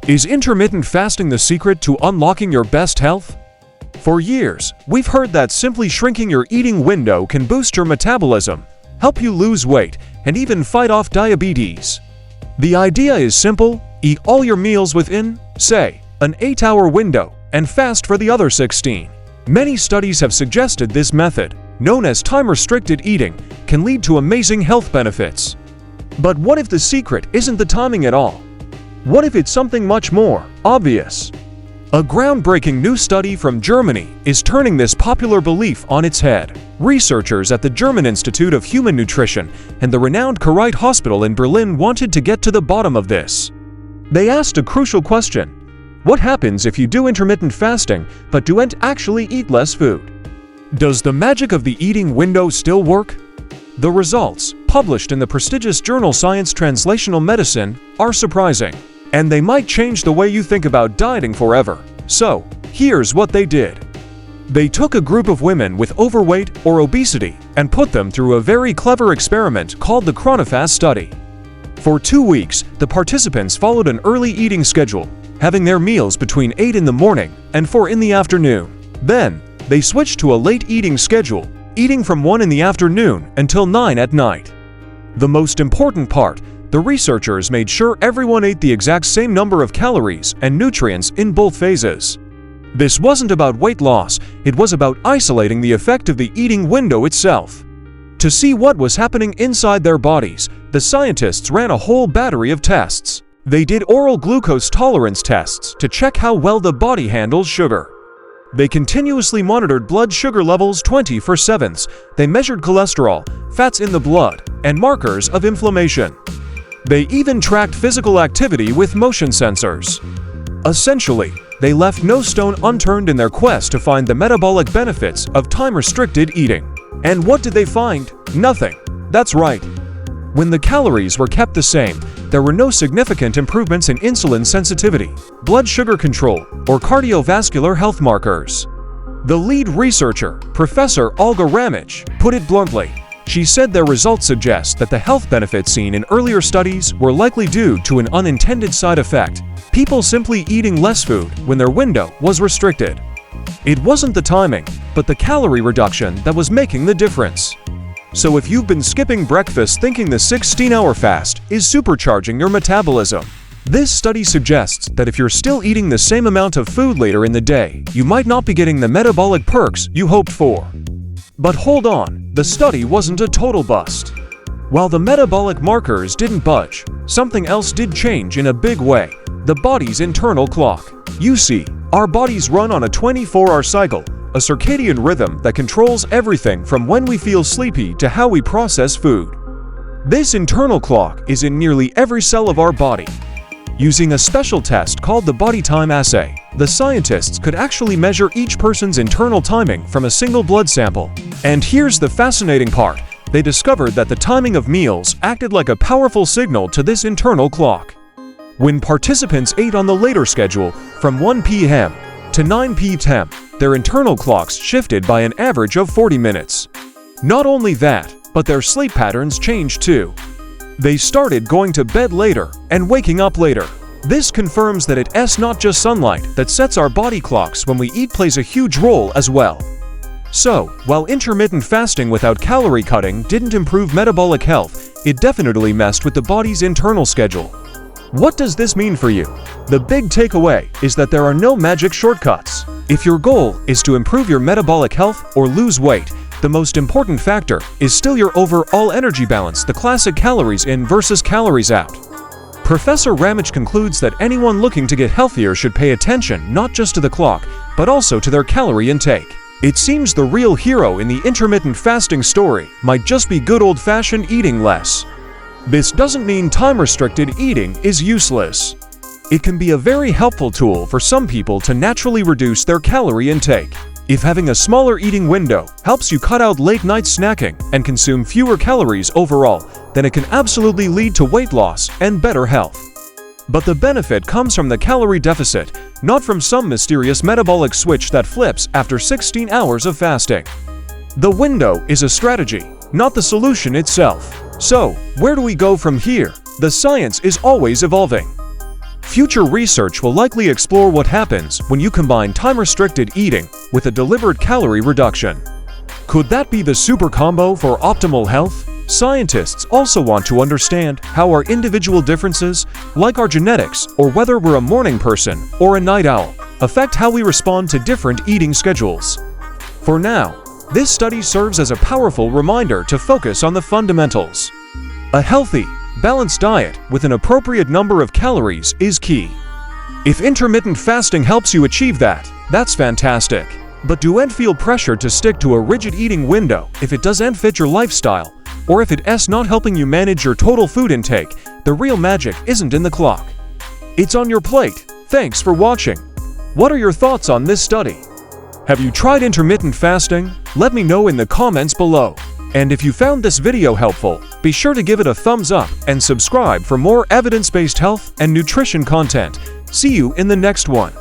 Is intermittent fasting the secret to unlocking your best health? For years, we've heard that simply shrinking your eating window can boost your metabolism, help you lose weight, and even fight off diabetes. The idea is simple: eat all your meals within, say, an 8-hour window, and fast for the other 16. Many studies have suggested this method, known as time-restricted eating, can lead to amazing health benefits. But what if the secret isn't the timing at all? What if it's something much more obvious? A groundbreaking new study from Germany is turning this popular belief on its head. Researchers at the German Institute of Human Nutrition and the renowned Charité Hospital in Berlin wanted to get to the bottom of this. They asked a crucial question: what happens if you do intermittent fasting but don't actually eat less food? Does the magic of the eating window still work? The results, published in the prestigious journal Science Translational Medicine, are surprising, and they might change the way you think about dieting forever. So, here's what they did. They took a group of women with overweight or obesity and put them through a very clever experiment called the ChronoFast study. For 2 weeks, the participants followed an early eating schedule, having their meals between 8 in the morning and 4 in the afternoon. Then, they switched to a late eating schedule, eating from 1 in the afternoon until 9 at night. The most important part: the researchers made sure everyone ate the exact same number of calories and nutrients in both phases. This wasn't about weight loss, it was about isolating the effect of the eating window itself. To see what was happening inside their bodies, the scientists ran a whole battery of tests. They did oral glucose tolerance tests to check how well the body handles sugar. They continuously monitored blood sugar levels 24/7. They measured cholesterol, fats in the blood, and markers of inflammation. They even tracked physical activity with motion sensors. Essentially, they left no stone unturned in their quest to find the metabolic benefits of time-restricted eating. And what did they find? Nothing. That's right. When the calories were kept the same, there were no significant improvements in insulin sensitivity, blood sugar control, or cardiovascular health markers. The lead researcher, Professor Olga Ramich, put it bluntly. She said their results suggest that the health benefits seen in earlier studies were likely due to an unintended side effect: people simply eating less food when their window was restricted. It wasn't the timing, but the calorie reduction that was making the difference. So if you've been skipping breakfast thinking the 16-hour fast is supercharging your metabolism, this study suggests that if you're still eating the same amount of food later in the day, you might not be getting the metabolic perks you hoped for. But hold on, the study wasn't a total bust. While the metabolic markers didn't budge, something else did change in a big way: the body's internal clock. You see, our bodies run on a 24-hour cycle, a circadian rhythm that controls everything from when we feel sleepy to how we process food. This internal clock is in nearly every cell of our body. Using a special test called the body time assay, the scientists could actually measure each person's internal timing from a single blood sample. And here's the fascinating part: they discovered that the timing of meals acted like a powerful signal to this internal clock. When participants ate on the later schedule, from 1 p.m. to 9 p.m., their internal clocks shifted by an average of 40 minutes. Not only that, but their sleep patterns changed too. They started going to bed later and waking up later. This confirms that it's not just sunlight that sets our body clocks when we eat plays a huge role as well. So, while intermittent fasting without calorie cutting didn't improve metabolic health, it definitely messed with the body's internal schedule. What does this mean for you? The big takeaway is that there are no magic shortcuts. If your goal is to improve your metabolic health or lose weight, the most important factor is still your overall energy balance, the classic calories in versus calories out. Professor Ramich concludes that anyone looking to get healthier should pay attention not just to the clock, but also to their calorie intake. It seems the real hero in the intermittent fasting story might just be good old-fashioned eating less. This doesn't mean time-restricted eating is useless. It can be a very helpful tool for some people to naturally reduce their calorie intake. If having a smaller eating window helps you cut out late-night snacking and consume fewer calories overall, then it can absolutely lead to weight loss and better health. But the benefit comes from the calorie deficit, not from some mysterious metabolic switch that flips after 16 hours of fasting. The window is a strategy, not the solution itself. So, where do we go from here? The science is always evolving. Future research will likely explore what happens when you combine time-restricted eating with a deliberate calorie reduction. Could that be the super combo for optimal health? Scientists also want to understand how our individual differences, like our genetics or whether we're a morning person or a night owl, affect how we respond to different eating schedules. For now, this study serves as a powerful reminder to focus on the fundamentals. A healthy, balanced diet with an appropriate number of calories is key. If intermittent fasting helps you achieve that, that's fantastic. But don't feel pressured to stick to a rigid eating window if it doesn't fit your lifestyle, or if it's not helping you manage your total food intake. The real magic isn't in the clock. It's on your plate. Thanks for watching. What are your thoughts on this study? Have you tried intermittent fasting? Let me know in the comments below. And if you found this video helpful, be sure to give it a thumbs up and subscribe for more evidence-based health and nutrition content. See you in the next one.